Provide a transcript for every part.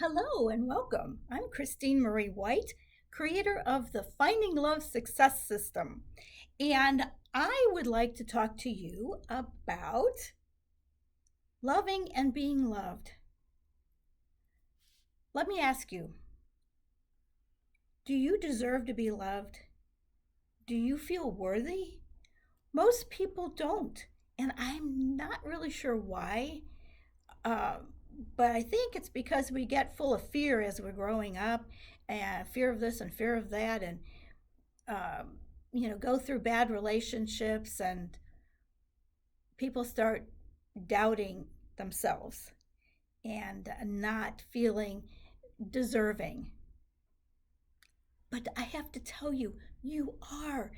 Hello and welcome. I'm Christine Marie White, creator of the Finding Love Success System. And I would like to talk to you about loving and being loved. Let me ask you, do you deserve to be loved? Do you feel worthy? Most people don't. And I'm not really sure why. Uh, but I think it's because we get full of fear as we're growing up, and fear of this and fear of that, and um, go through bad relationships, and people start doubting themselves and not feeling deserving. But I have to tell you, you are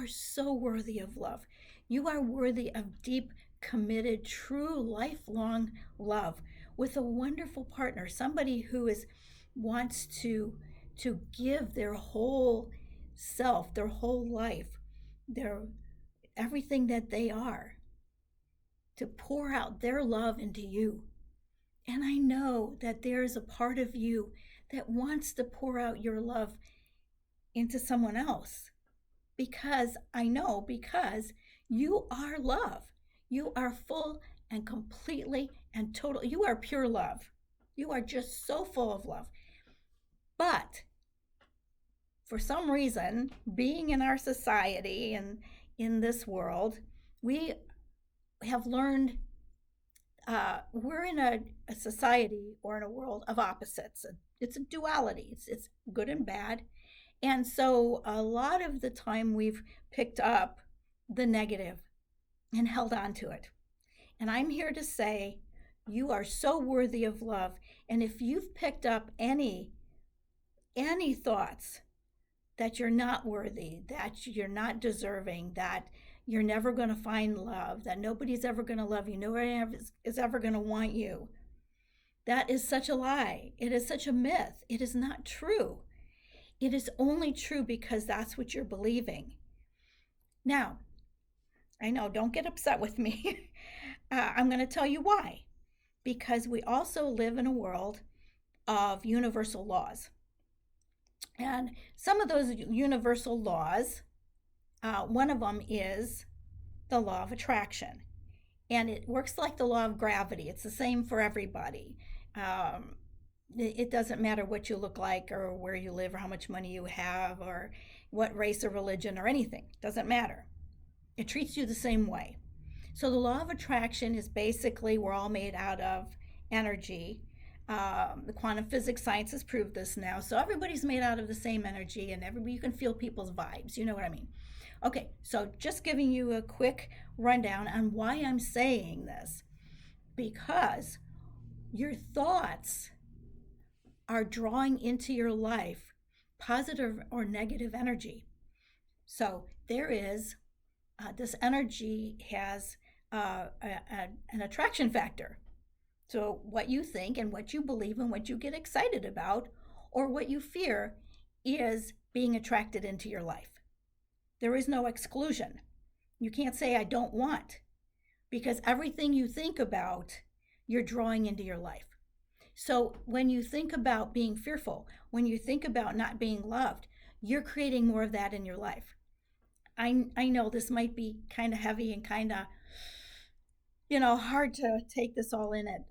so worthy of love. You are worthy of deep, committed, true, lifelong love with a wonderful partner, somebody who is wants to give their whole self, their whole life, their everything that they are, to pour out their love into you. And I know that there's a part of you that wants to pour out your love into someone else, because you are love. You are full and completely and total. You are pure love. You are just so full of love. But for some reason, being in our society and in this world, we have learned we're in a society or in a world of opposites. It's a duality, it's good and bad. And so a lot of the time we've picked up the negative and held on to it. And I'm here to say you are so worthy of love. And if you've picked up any thoughts that you're not worthy, that you're not deserving, that you're never going to find love, that nobody's ever going to love you, nobody is ever going to want you, that is such a lie. It is such a myth. It is not true. It is only true because that's what you're believing. Now, I know, don't get upset with me. I'm going to tell you why. Because we also live in a world of universal laws. And some of those universal laws, one of them is the law of attraction. And it works like the law of gravity. It's the same for everybody. It doesn't matter what you look like or where you live or how much money you have or what race or religion or anything. It doesn't matter. It treats you the same way. So the law of attraction is basically we're all made out of energy. The quantum physics science has proved this now. So everybody's made out of the same energy, and everybody, you can feel people's vibes. You know what I mean? Okay, so just giving you a quick rundown on why I'm saying this. Because your thoughts are drawing into your life positive or negative energy. So there is this energy has an attraction factor. So what you think and what you believe and what you get excited about or what you fear is being attracted into your life. There is no exclusion. You can't say I don't want, because everything you think about, you're drawing into your life. So when you think about being fearful, when you think about not being loved, you're creating more of that in your life. I know this might be kind of heavy and kind of, hard to take this all in at,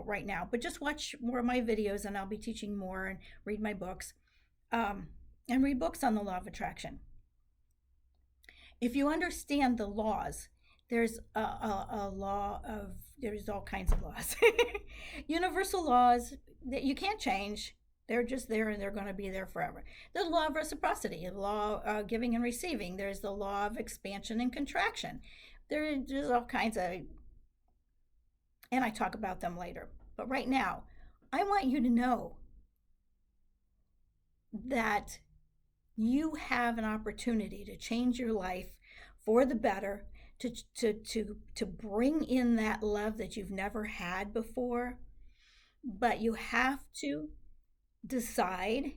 right now, but just watch more of my videos and I'll be teaching more and read my books and read books on the law of attraction. If you understand the laws, there's a law of, there's all kinds of laws. Universal laws that you can't change. They're just there and they're going to be there forever. There's the law of reciprocity, the law of giving and receiving. There's the law of expansion and contraction. There's all kinds of, and I talk about them later. But right now, I want you to know that you have an opportunity to change your life for the better, to bring in that love that you've never had before. But you have to decide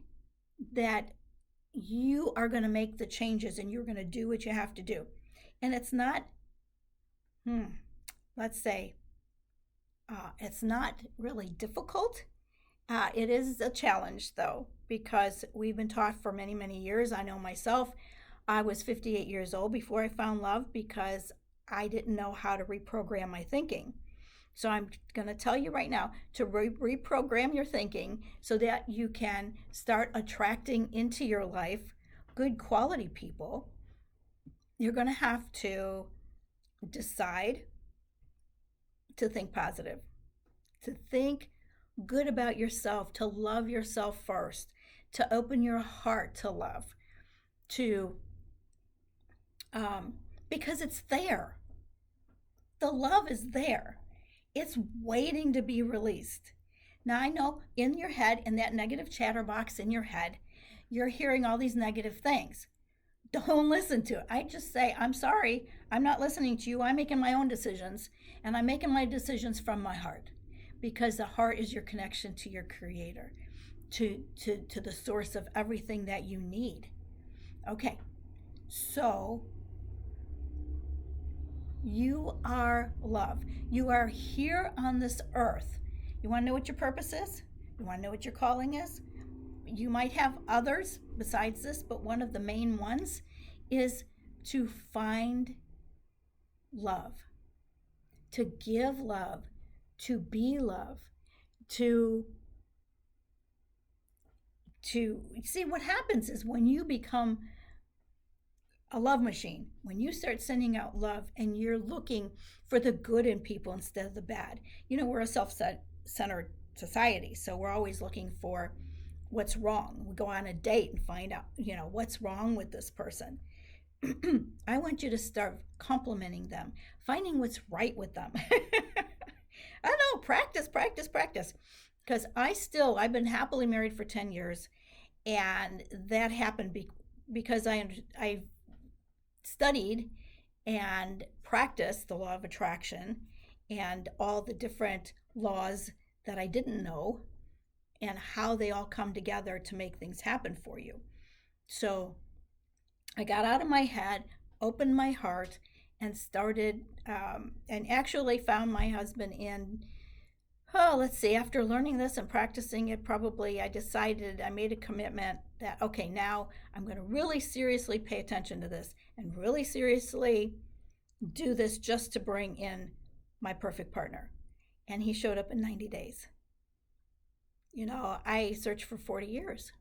that you are going to make the changes and you're going to do what you have to do. And it's not, let's say, it's not really difficult. It is a challenge, though, because we've been taught for many, many years. I know myself, I was 58 years old before I found love because I didn't know how to reprogram my thinking. So I'm going to tell you right now to reprogram your thinking so that you can start attracting into your life good quality people. You're going to have to decide to think positive, to think good about yourself, to love yourself first, to open your heart to love, to because it's there. The love is there. It's waiting to be released. Now I know in your head, in that negative chatterbox in your head, you're hearing all these negative things. Don't listen to it. I just say, I'm sorry, I'm not listening to you. I'm making my own decisions, and I'm making my decisions from my heart because the heart is your connection to your creator, to the source of everything that you need. Okay, so you are love. You are here on this earth. You want to know what your purpose is? You want to know what your calling is? You might have others besides this, but one of the main ones is to find love, to give love, to be love, to see what happens is when you become a love machine, when you start sending out love and you're looking for the good in people instead of the bad. We're a self-centered society, so we're always looking for what's wrong. We go on a date and find out, what's wrong with this person. I want you to start complimenting them, finding what's right with them. I know, practice, practice, practice. Because I've been happily married for 10 years, and that happened because I studied and practiced the law of attraction and all the different laws that I didn't know and how they all come together to make things happen for you. So I got out of my head, opened my heart, and started, and actually found my husband in, let's see, after learning this and practicing it, I made a commitment that, okay, now I'm going to really seriously pay attention to this and really seriously do this just to bring in my perfect partner. And he showed up in 90 days. I searched for 40 years.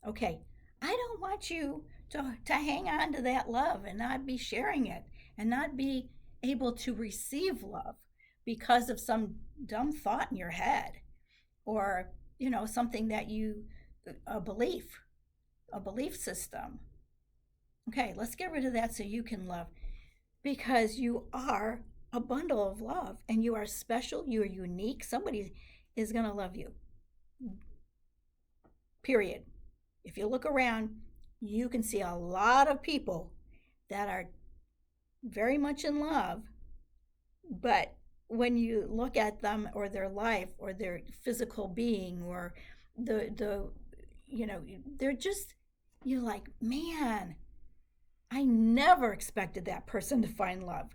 Okay, I don't want you to hang on to that love and not be sharing it and not be able to receive love because of some dumb thought in your head or, something that a belief system. Okay, let's get rid of that so you can love, because you are a bundle of love and you are special, you are unique. Somebody is going to love you. Period. If you look around, you can see a lot of people that are very much in love, but when you look at them or their life or their physical being or they're just, you're like, man, I never expected that person to find love.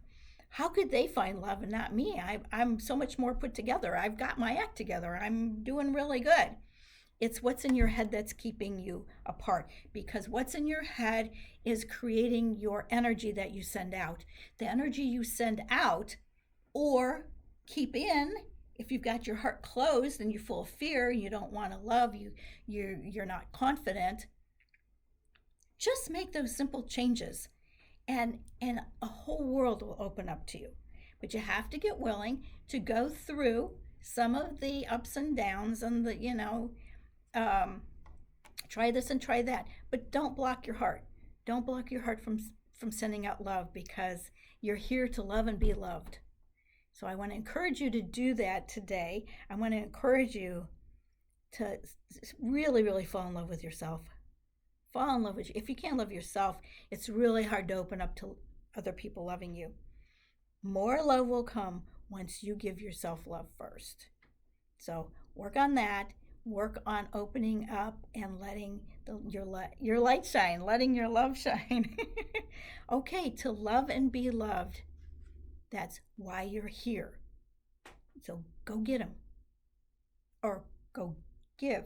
How could they find love and not me? I'm so much more put together. I've got my act together. I'm doing really good. It's what's in your head that's keeping you apart, because what's in your head is creating your energy that you send out. The energy you send out or keep in, if you've got your heart closed and you're full of fear, you don't want to love, you're not confident, just make those simple changes and a whole world will open up to you. But you have to get willing to go through some of the ups and downs and the, try this and try that, but don't block your heart. Don't block your heart from sending out love, because you're here to love and be loved. So I want to encourage you to do that today. I want to encourage you to really, really fall in love with yourself. Fall in love with you. If you can't love yourself, it's really hard to open up to other people loving you. More love will come once you give yourself love first. So work on that. Work on opening up and letting your light shine, letting your love shine. Okay, to love and be loved. That's why you're here. So go get them, or go Give.